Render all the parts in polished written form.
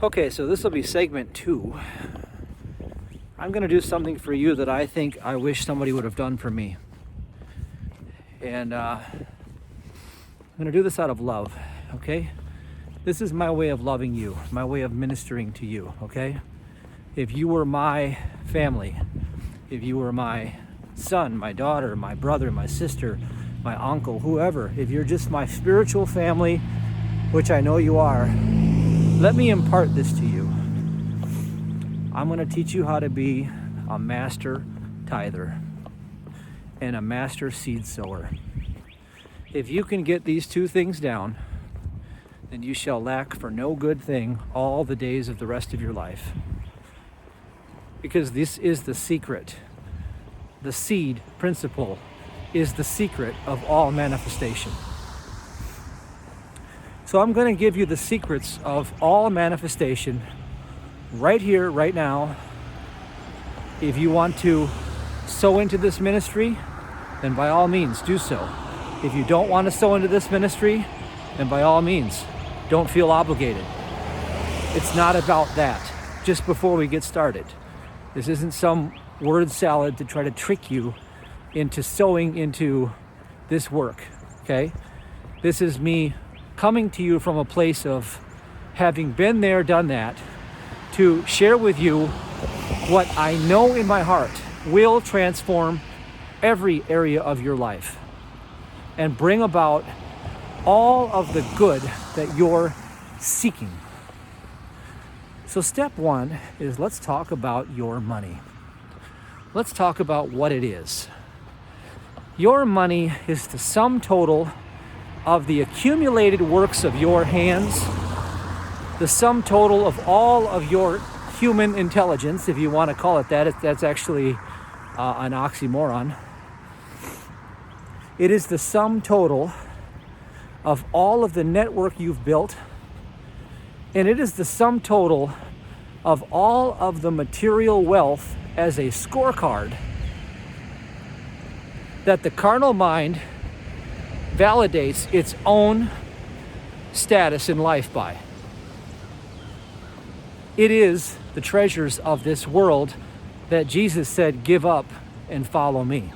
Okay, so this will be segment 2. I'm going to do something for you that I think I wish somebody would have done for me. And I'm going to do this out of love, okay? This is my way of loving you, my way of ministering to you, okay? If you were my family, if you were my son, my daughter, my brother, my sister, my uncle, whoever, if you're just my spiritual family, which I know you are, let me impart this to you. I'm going to teach you how to be a master tither and a master seed sower. If you can get these two things down, then you shall lack for no good thing all the days of the rest of your life. Because this is the secret. The seed principle is the secret of all manifestation. So I'm going to give you the secrets of all manifestation right here, right now. If you want to sow into this ministry, then by all means do so. If you don't want to sow into this ministry, then by all means don't feel obligated. It's not about that. Just before we get started, this isn't some word salad to try to trick you into sowing into this work, okay? This is me coming to you from a place of having been there, done that, to share with you what I know in my heart will transform every area of your life and bring about all of the good that you're seeking. So step 1 is, let's talk about your money. Let's talk about what it is. Your money is the sum total of the accumulated works of your hands, the sum total of all of your human intelligence, if you want to call it that. That's actually an oxymoron. It is the sum total of all of the network you've built, and it is the sum total of all of the material wealth as a scorecard that the carnal mind validates its own status in life by. It is the treasures of this world that Jesus said, give up and follow me.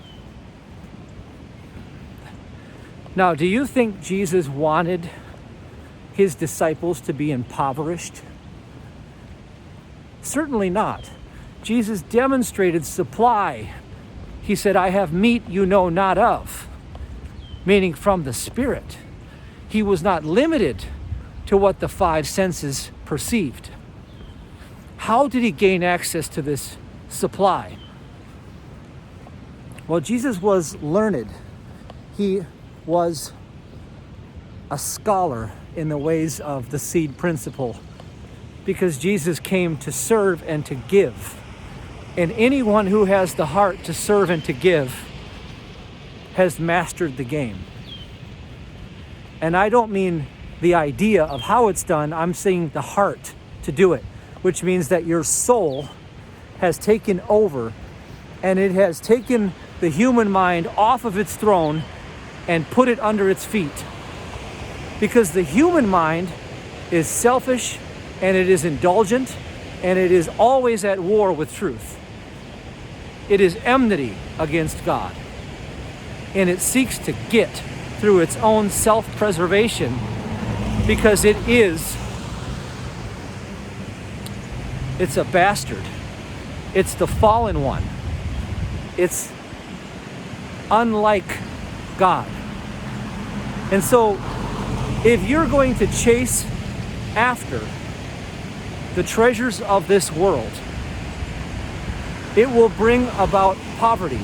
Now, do you think Jesus wanted his disciples to be impoverished? Certainly not. Jesus demonstrated supply. He said, I have meat you know not of, meaning from the Spirit. He was not limited to what the 5 senses perceived. How did he gain access to this supply? Well, Jesus was learned. He was a scholar in the ways of the seed principle, because Jesus came to serve and to give. And anyone who has the heart to serve and to give has mastered the game. And I don't mean the idea of how it's done, I'm saying the heart to do it, which means that your soul has taken over and it has taken the human mind off of its throne and put it under its feet. Because the human mind is selfish and it is indulgent and it is always at war with truth. It is enmity against God. And it seeks to get through its own self-preservation because it's a bastard. It's the fallen one. It's unlike God. And so if you're going to chase after the treasures of this world, it will bring about poverty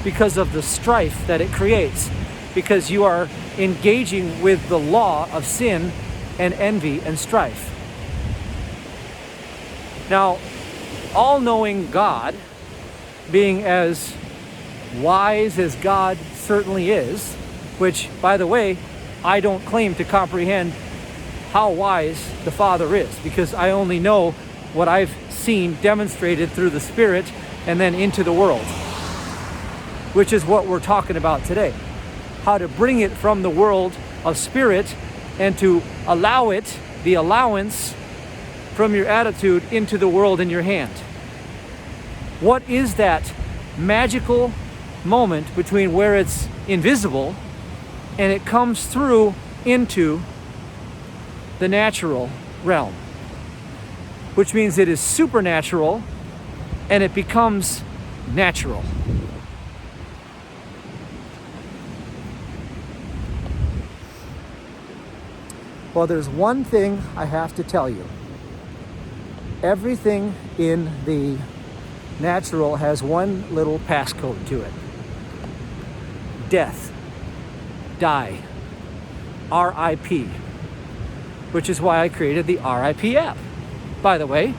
because of the strife that it creates, because you are engaging with the law of sin and envy and strife. Now, all-knowing God, being as wise as God certainly is, which, by the way, I don't claim to comprehend how wise the Father is, because I only know what I've seen demonstrated through the Spirit and then into the world, which is what we're talking about today. How to bring it from the world of spirit and to allow it, the allowance from your attitude into the world in your hand? What is that magical moment between where it's invisible and it comes through into the natural realm? Which means it is supernatural and it becomes natural. Well, there's one thing I have to tell you. Everything in the natural has one little passcode to it. Death. Die. RIP. Which is why I created the RIP app. By the way,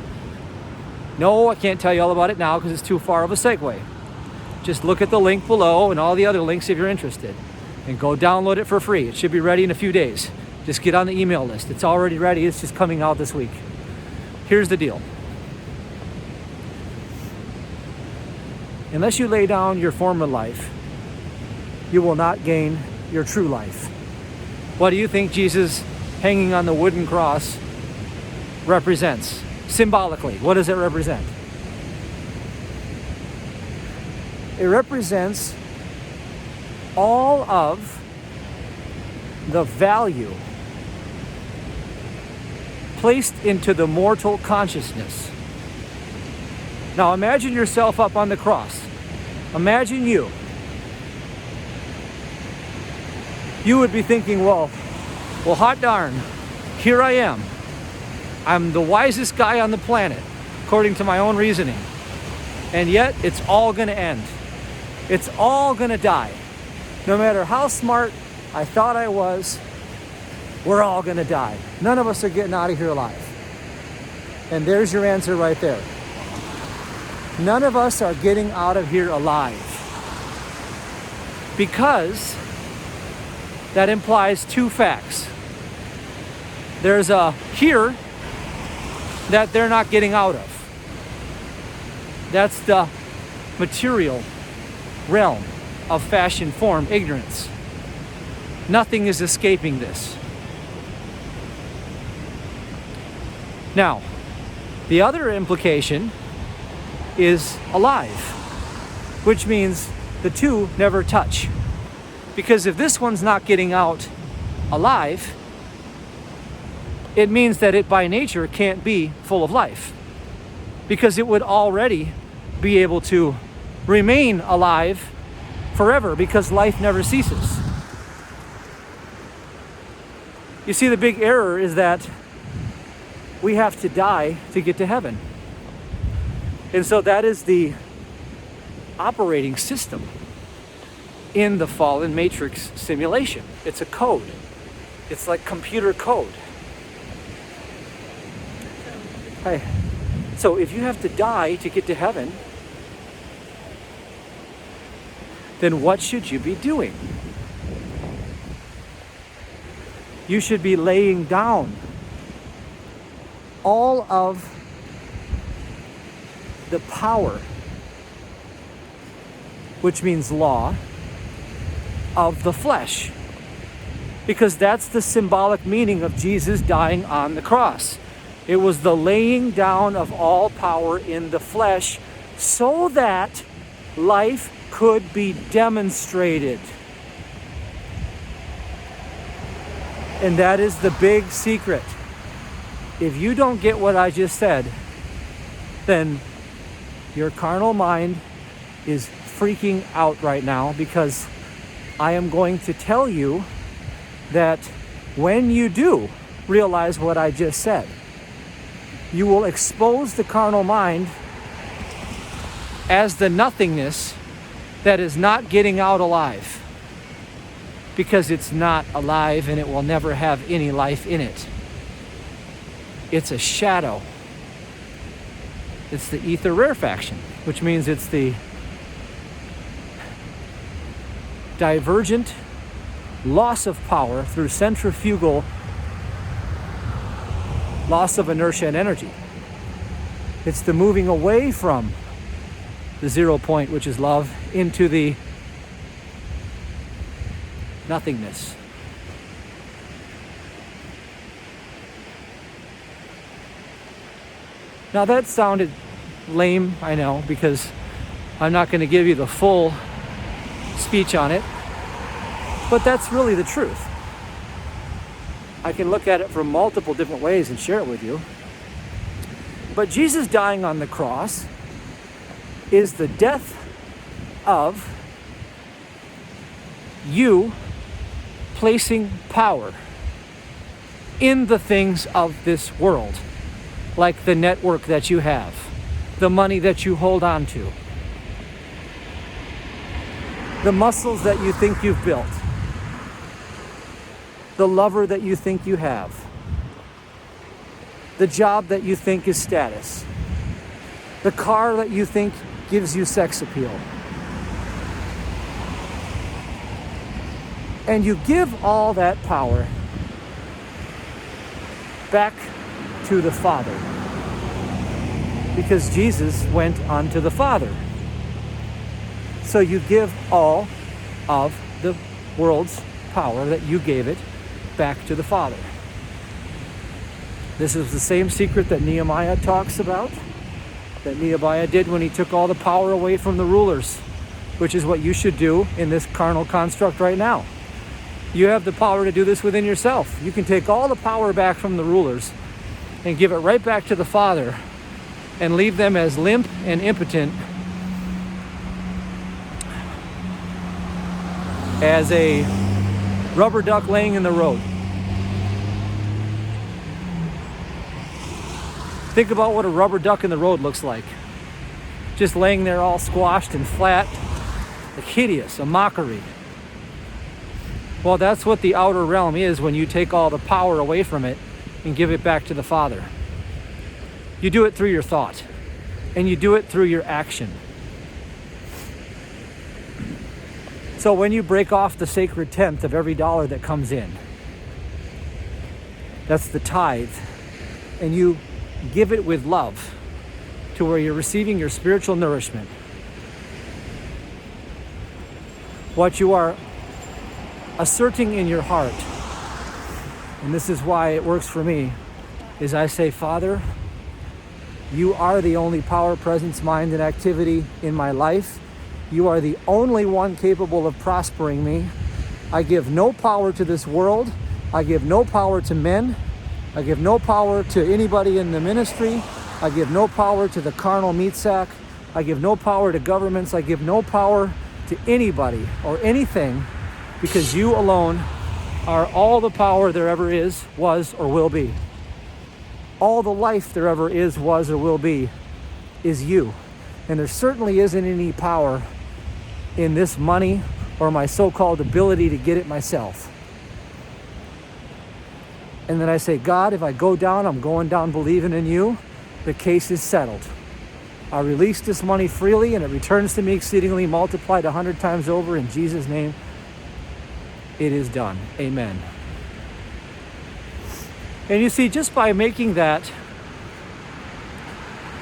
no, I can't tell you all about it now because it's too far of a segue. Just look at the link below and all the other links if you're interested. And go download it for free. It should be ready in a few days. Just get on the email list. It's already ready. It's just coming out this week. Here's the deal. Unless you lay down your former life, you will not gain your true life. What do you think Jesus hanging on the wooden cross represents? Symbolically, what does it represent? It represents all of the value placed into the mortal consciousness. Now imagine yourself up on the cross. Imagine you. You would be thinking, well, hot darn, here I am. I'm the wisest guy on the planet, according to my own reasoning. And yet, it's all gonna end. It's all gonna die. No matter how smart I thought I was, we're all gonna die. None of us are getting out of here alive. And there's your answer right there. None of us are getting out of here alive. Because that implies two facts. There's a here that they're not getting out of. That's the material realm of fashion, form, ignorance. Nothing is escaping this. Now, the other implication is alive, which means the two never touch. Because if this one's not getting out alive, it means that it by nature can't be full of life. Because it would already be able to remain alive forever because life never ceases. You see, the big error is that we have to die to get to heaven. And so that is the operating system in the fallen matrix simulation. It's a code. It's like computer code. Hey, so if you have to die to get to heaven, then what should you be doing? You should be laying down all of the power, which means law, of the flesh. Because that's the symbolic meaning of Jesus dying on the cross. It was the laying down of all power in the flesh so that life could be demonstrated. And that is the big secret. If you don't get what I just said, then your carnal mind is freaking out right now, because I am going to tell you that when you do realize what I just said, you will expose the carnal mind as the nothingness that is not getting out alive. Because it's not alive and it will never have any life in it. It's a shadow. It's the ether rarefaction, which means it's the divergent loss of power through centrifugal loss of inertia and energy. It's the moving away from the 0 point, which is love, into the nothingness. Now that sounded lame, I know, because I'm not going to give you the full speech on it, but that's really the truth. I can look at it from multiple different ways and share it with you. But Jesus dying on the cross is the death of you placing power in the things of this world, like the network that you have, the money that you hold on to, the muscles that you think you've built, the lover that you think you have, the job that you think is status, the car that you think gives you sex appeal. And you give all that power back to the Father, because Jesus went unto the Father. So you give all of the world's power that you gave it back to the Father. This is the same secret that Nehemiah talks about, that Nehemiah did when he took all the power away from the rulers, which is what you should do in this carnal construct right now. You have the power to do this within yourself. You can take all the power back from the rulers and give it right back to the Father and leave them as limp and impotent as a rubber duck laying in the road. Think about what a rubber duck in the road looks like. Just laying there all squashed and flat, like hideous, a mockery. Well, that's what the outer realm is when you take all the power away from it and give it back to the Father. You do it through your thought, and you do it through your action. So when you break off the sacred tenth of every dollar that comes in, that's the tithe, and you give it with love to where you're receiving your spiritual nourishment, what you are asserting in your heart, and this is why it works for me, is I say, Father, you are the only power, presence, mind, and activity in my life. You are the only one capable of prospering me. I give no power to this world. I give no power to men. I give no power to anybody in the ministry. I give no power to the carnal meat sack. I give no power to governments. I give no power to anybody or anything, because you alone are all the power there ever is, was, or will be. All the life there ever is, was, or will be is you. And there certainly isn't any power in this money or my so-called ability to get it myself. And then I say, God, if I go down, I'm going down believing in you. The case is settled. I release this money freely, and it returns to me exceedingly multiplied 100 times over. In Jesus' name, it is done. Amen. And you see, just by making that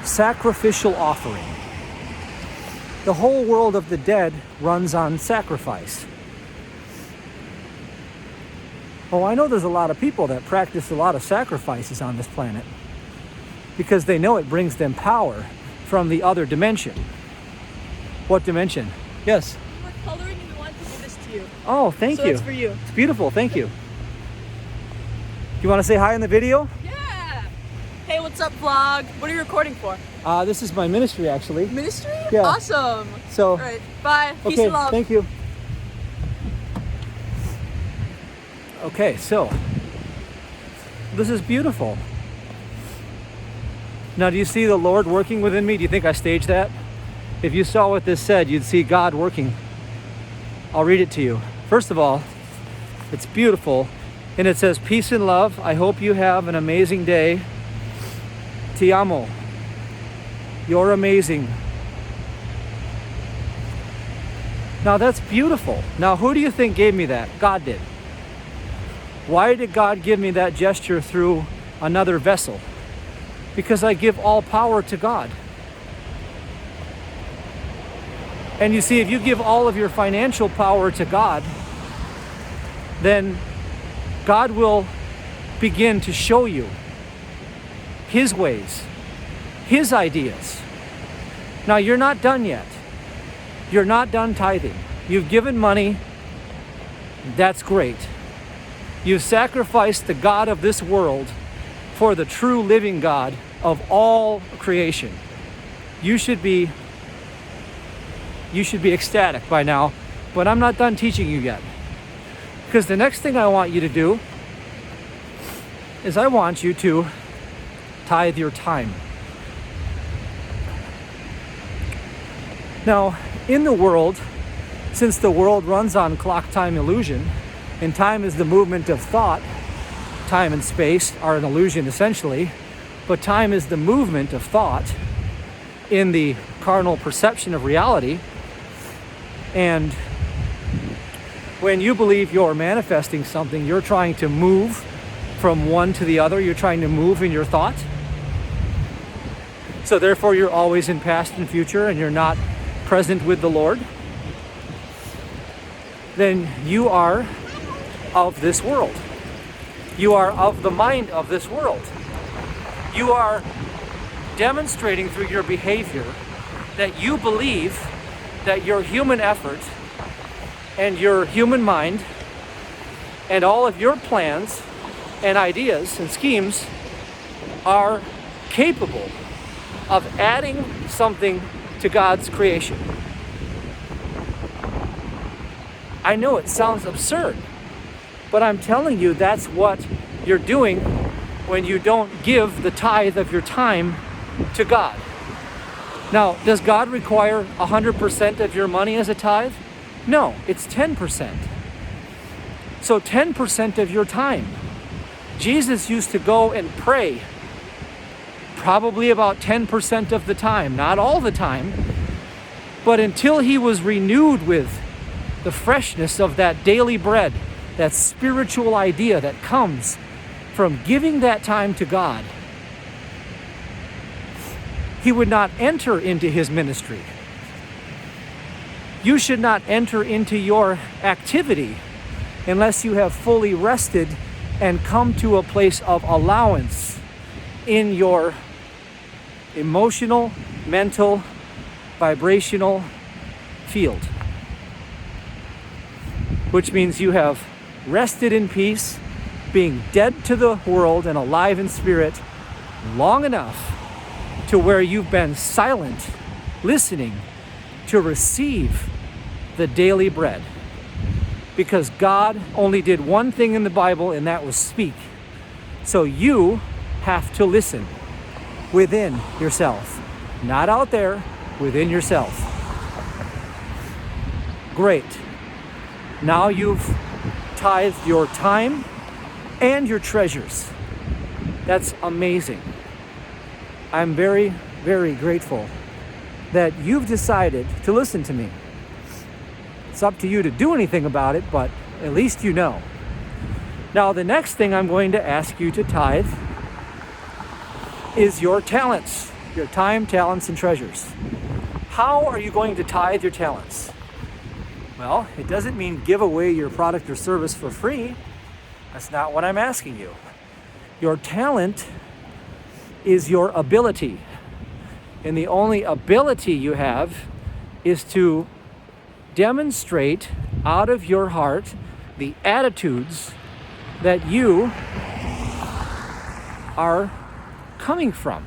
sacrificial offering, the whole world of the dead runs on sacrifice. Oh, I know there's a lot of people that practice a lot of sacrifices on this planet because they know it brings them power from the other dimension. What dimension? Yes? You were coloring and we wanted to give this to you. Oh, thank you. So it's for you. It's beautiful. Thank you. Do you want to say hi in the video? Yeah. Hey, what's up, vlog? What are you recording for? This is my ministry, actually. Ministry? Yeah. Awesome. So, all right. Bye. Peace okay, and love. thank you. Okay, so this is beautiful. Now, do you see the Lord working within me? Do you think I staged that? If you saw what this said, you'd see God working. I'll read it to you. First of all, it's beautiful, and it says, peace and love. I hope you have an amazing day. Ti amo. You're amazing. Now, that's beautiful. Now, who do you think gave me that? God did. Why did God give me that gesture through another vessel? Because I give all power to God. And you see, if you give all of your financial power to God, then God will begin to show you His ways, his ideas. Now, you're not done yet. You're not done tithing. You've given money. That's great. You've sacrificed the God of this world for the true living God of all creation. You should be ecstatic by now, but I'm not done teaching you yet. Because the next thing I want you to do is I want you to tithe your time. Now, in the world, since the world runs on clock time illusion, and time is the movement of thought, time and space are an illusion essentially, but time is the movement of thought in the carnal perception of reality. And when you believe you're manifesting something, you're trying to move from one to the other. You're trying to move in your thought. So therefore, you're always in past and future, and you're not present with the Lord. Then you are of this world. You are of the mind of this world. You are demonstrating through your behavior that you believe that your human effort and your human mind and all of your plans and ideas and schemes are capable of adding something to God's creation. I know it sounds absurd, but I'm telling you that's what you're doing when you don't give the tithe of your time to God. Now, does God require 100% of your money as a tithe? No, it's 10%. So 10% of your time. Jesus used to go and pray probably about 10% of the time, not all the time, but until he was renewed with the freshness of that daily bread, that spiritual idea that comes from giving that time to God, he would not enter into his ministry. You should not enter into your activity unless you have fully rested and come to a place of allowance in your emotional, mental, vibrational field. Which means you have rested in peace, being dead to the world and alive in spirit long enough to where you've been silent, listening to receive the daily bread. Because God only did one thing in the Bible, and that was speak. So you have to listen within yourself, not out there, within yourself. Great. Now you've tithed your time and your treasures. That's amazing. I'm very, very grateful that you've decided to listen to me. It's up to you to do anything about it, but at least you know. Now, the next thing I'm going to ask you to tithe is your talents, your time, talents, and treasures. How are you going to tithe your talents? Well, it doesn't mean give away your product or service for free. That's not what I'm asking you. Your talent is your ability. And the only ability you have is to demonstrate out of your heart the attitudes that you are coming from.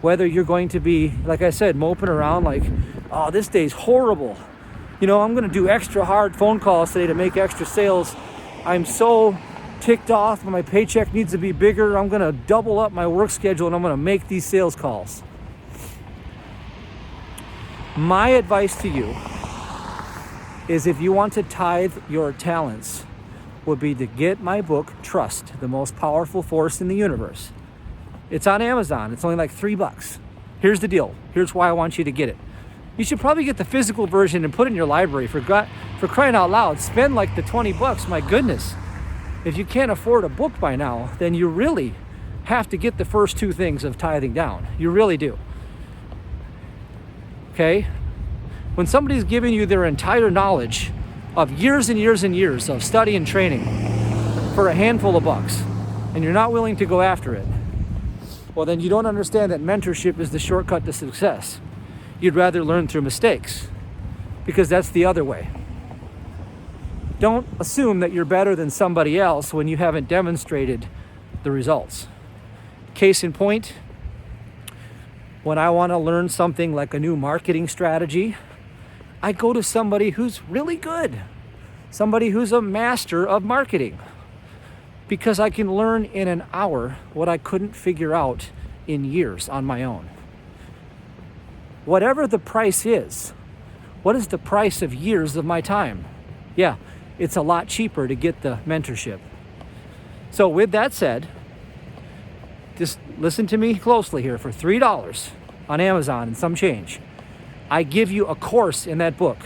Whether you're going to be, like I said, moping around like, oh, this day's horrible. You know, I'm going to do extra hard phone calls today to make extra sales. I'm so ticked off, my paycheck needs to be bigger. I'm going to double up my work schedule and I'm going to make these sales calls. My advice to you is, if you want to tithe your talents, would be to get my book, Trust, the Most Powerful Force in the Universe. It's on Amazon. It's only like $3. Here's the deal. Here's why I want you to get it. You should probably get the physical version and put it in your library. For crying out loud, spend like the $20. My goodness. If you can't afford a book by now, then you really have to get the first two things of tithing down. You really do. Okay? When somebody's giving you their entire knowledge of years and years and years of study and training for a handful of bucks, and you're not willing to go after it, well, then you don't understand that mentorship is the shortcut to success. You'd rather learn through mistakes, because that's the other way. Don't assume that you're better than somebody else when you haven't demonstrated the results. Case in point, when I want to learn something like a new marketing strategy, I go to somebody who's really good, somebody who's a master of marketing, because I can learn in an hour what I couldn't figure out in years on my own. Whatever the price is, what is the price of years of my time? Yeah, it's a lot cheaper to get the mentorship. So with that said, just listen to me closely here. For $3 on Amazon and some change, I give you a course in that book.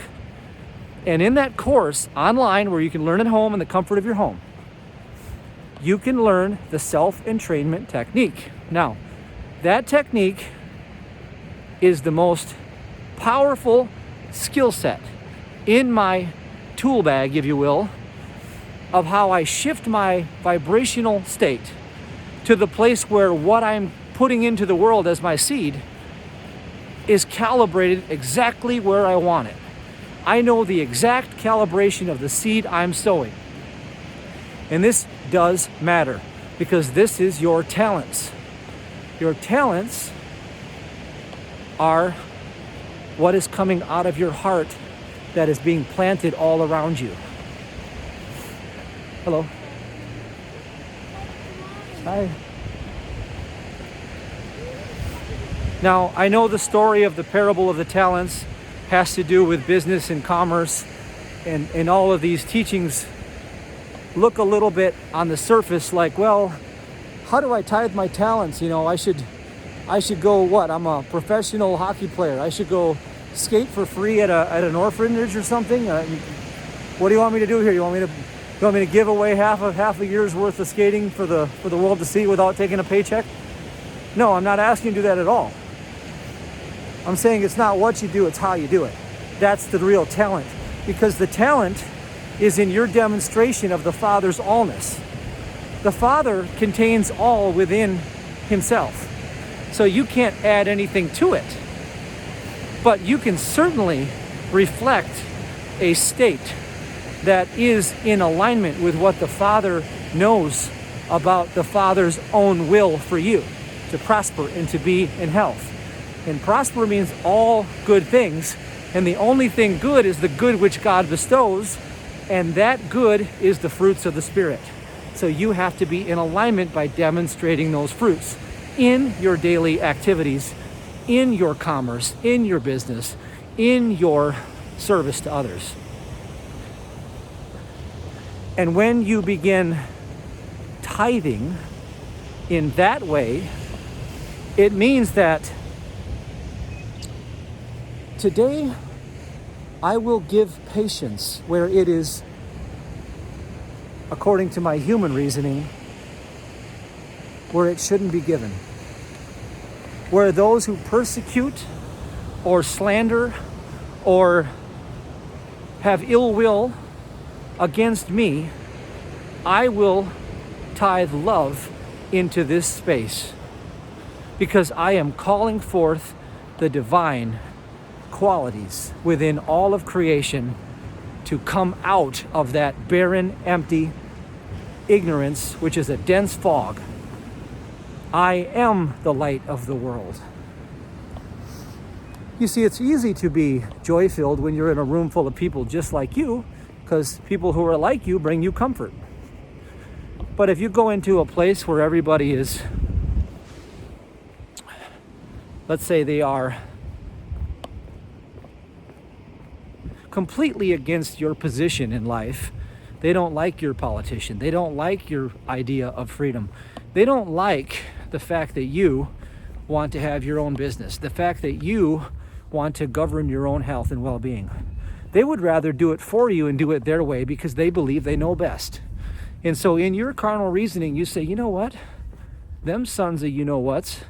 And in that course, online, where you can learn at home in the comfort of your home, you can learn the Self-Entrainment Technique. Now, that technique is the most powerful skill set in my tool bag, if you will, of how I shift my vibrational state to the place where what I'm putting into the world as my seed is calibrated exactly where I want it. I know the exact calibration of the seed I'm sowing. And this does matter, because this is your talents. Your talents are what is coming out of your heart that is being planted all around you. Hello. Hi. Now, I know the story of the parable of the talents has to do with business and commerce, and all of these teachings look a little bit on the surface like, well, how do I tithe my talents? You know, I should go, what? I'm a professional hockey player. I should go skate for free at an orphanage or something. What do you want me to do here? You want me to give away half a year's worth of skating for the world to see without taking a paycheck? No, I'm not asking you to do that at all. I'm saying it's not what you do, it's how you do it. That's the real talent, because the talent is in your demonstration of the Father's allness. The Father contains all within himself, so you can't add anything to it. But you can certainly reflect a state that is in alignment with what the Father knows about the Father's own will for you, to prosper and to be in health. And prosper means all good things, and the only thing good is the good which God bestows, and that good is the fruits of the Spirit. So you have to be in alignment by demonstrating those fruits in your daily activities, in your commerce, in your business, in your service to others. And when you begin tithing in that way, it means that today I will give patience where it is, according to my human reasoning, where it shouldn't be given. Where those who persecute or slander or have ill will against me, I will tithe love into this space, because I am calling forth the divine qualities within all of creation to come out of that barren, empty ignorance, which is a dense fog. I am the light of the world. You see, it's easy to be joy-filled when you're in a room full of people just like you, because people who are like you bring you comfort. But if you go into a place where everybody is, let's say they are completely against your position in life, they don't like your politician, they don't like your idea of freedom, they don't like the fact that you want to have your own business, the fact that you want to govern your own health and well-being. They would rather do it for you and do it their way because they believe they know best. And so in your carnal reasoning, you say, you know what? Them sons of you-know-whats,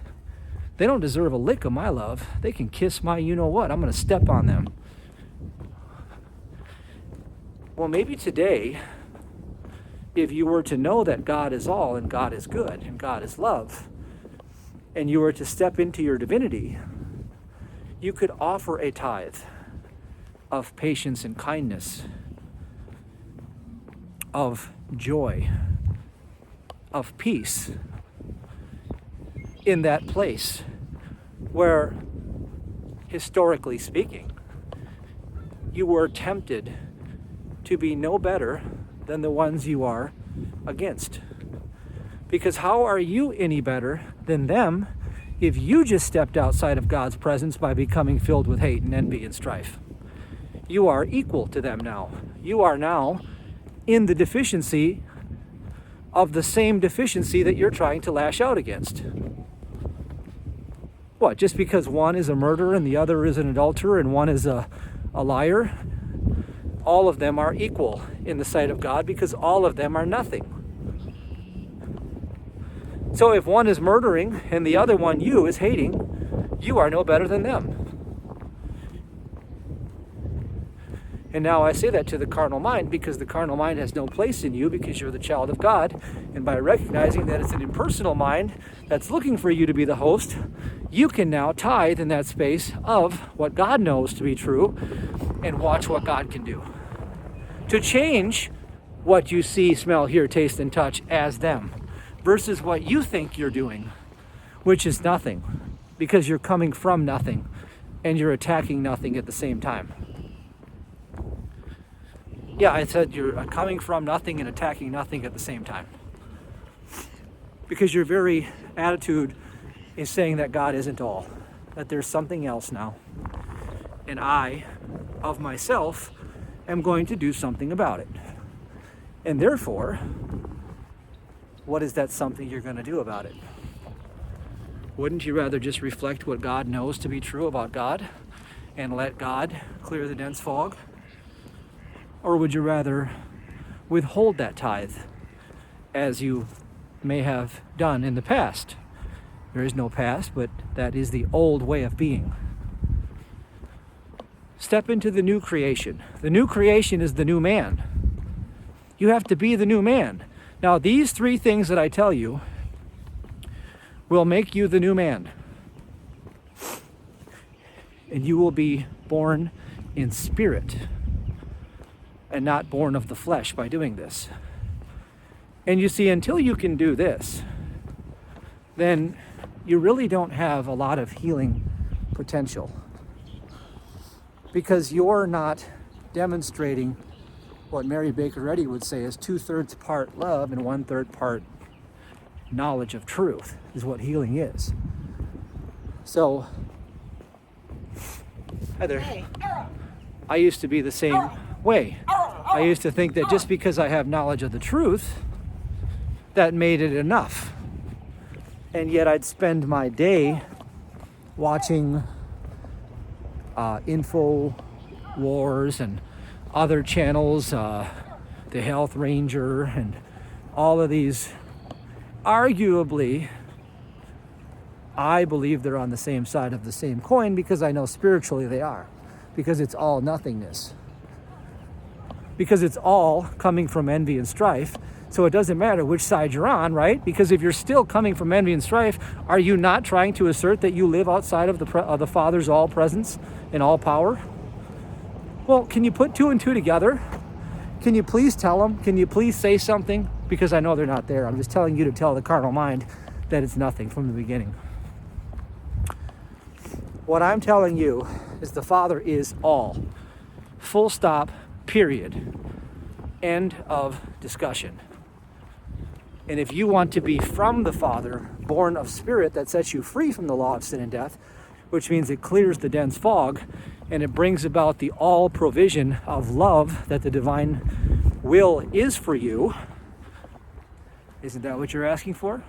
they don't deserve a lick of my love. They can kiss my you-know-what. I'm going to step on them. Well, maybe today, if you were to know that God is all and God is good and God is love, and you were to step into your divinity, you could offer a tithe of patience and kindness, of joy, of peace in that place where, historically speaking, you were tempted to be no better than the ones you are against. Because how are you any better than them if you just stepped outside of God's presence by becoming filled with hate and envy and strife? You are equal to them now. You are now in the deficiency of the same deficiency that you're trying to lash out against. What, just because one is a murderer and the other is an adulterer and one is a liar? All of them are equal in the sight of God because all of them are nothing. So if one is murdering and the other one, you, is hating, you are no better than them. And now I say that to the carnal mind because the carnal mind has no place in you because you're the child of God. And by recognizing that it's an impersonal mind that's looking for you to be the host, you can now tithe in that space of what God knows to be true and watch what God can do to change what you see, smell, hear, taste, and touch as them versus what you think you're doing, which is nothing because you're coming from nothing and you're attacking nothing at the same time. Yeah, I said you're coming from nothing and attacking nothing at the same time. Because your very attitude is saying that God isn't all, that there's something else now. And I, of myself, am going to do something about it. And therefore, what is that something you're going to do about it? Wouldn't you rather just reflect what God knows to be true about God and let God clear the dense fog? Or would you rather withhold that tithe as you may have done in the past? There is no past, but that is the old way of being. Step into the new creation. The new creation is the new man. You have to be the new man. Now, these three things that I tell you will make you the new man. And you will be born in spirit and not born of the flesh by doing this. And you see, until you can do this, then you really don't have a lot of healing potential because you're not demonstrating what Mary Baker Eddy would say is 2/3 part love and 1/3 part knowledge of truth is what healing is. So, hi there. Hey. I used to be the same way. I used to think that just because I have knowledge of the truth, that made it enough. And yet I'd spend my day watching info wars and other channels, the Health Ranger and all of these. Arguably, I believe they're on the same side of the same coin because I know spiritually they are. Because it's all nothingness. Because it's all coming from envy and strife. So it doesn't matter which side you're on, right? Because if you're still coming from envy and strife, are you not trying to assert that you live outside of the Father's all presence and all power? Well, can you put two and two together? Can you please tell them? Can you please say something? Because I know they're not there. I'm just telling you to tell the carnal mind that it's nothing from the beginning. What I'm telling you is the Father is all. Full stop, period. End of discussion. And if you want to be from the Father, born of spirit that sets you free from the law of sin and death, which means it clears the dense fog and it brings about the all provision of love that the divine will is for you, isn't that what you're asking for?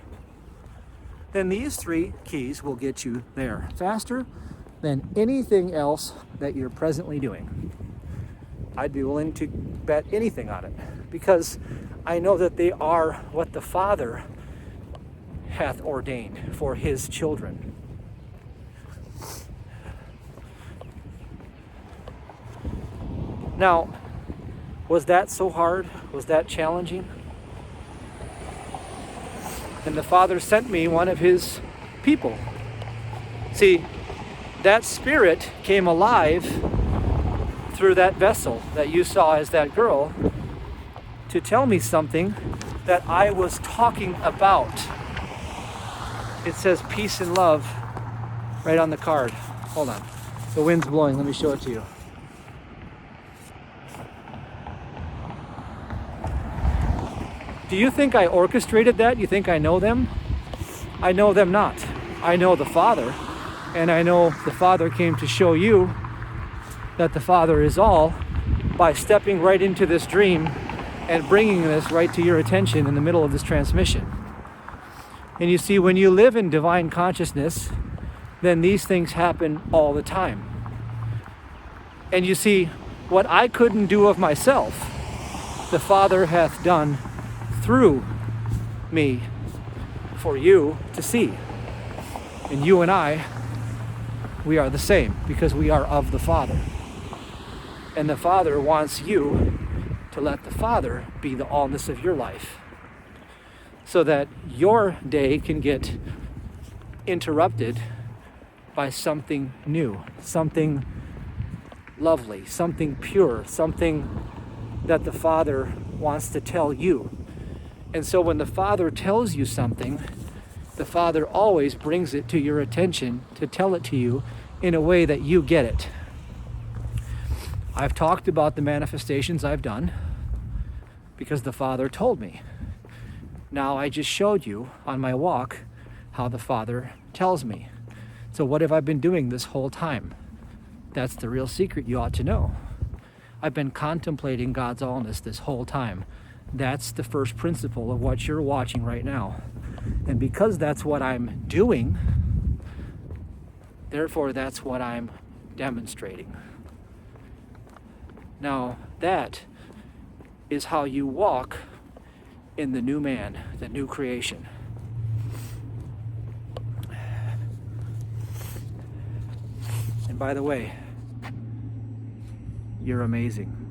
Then these three keys will get you there faster than anything else that you're presently doing. I'd be willing to bet anything on it because I know that they are what the Father hath ordained for his children. Now, was that so hard? Was that challenging? And the Father sent me one of his people. See, that spirit came alive through that vessel that you saw as that girl to tell me something that I was talking about. It says peace and love right on the card. Hold on. The wind's blowing. Let me show it to you. Do you think I orchestrated that? You think I know them? I know them not. I know the Father, and I know the Father came to show you that the Father is all by stepping right into this dream and bringing this right to your attention in the middle of this transmission. And you see, when you live in divine consciousness, then these things happen all the time. And you see, what I couldn't do of myself, the Father hath done through me for you to see. And you and I, we are the same because we are of the Father. And the Father wants you to let the Father be the allness of your life so that your day can get interrupted by something new, something lovely, something pure, something that the Father wants to tell you. And so when the Father tells you something, the Father always brings it to your attention to tell it to you in a way that you get it. I've talked about the manifestations I've done because the Father told me. Now I just showed you on my walk how the Father tells me. So what have I been doing this whole time? That's the real secret you ought to know. I've been contemplating God's allness this whole time. That's the first principle of what you're watching right now. And because that's what I'm doing, therefore that's what I'm demonstrating. Now that is how you walk in the new man, the new creation. And by the way, you're amazing.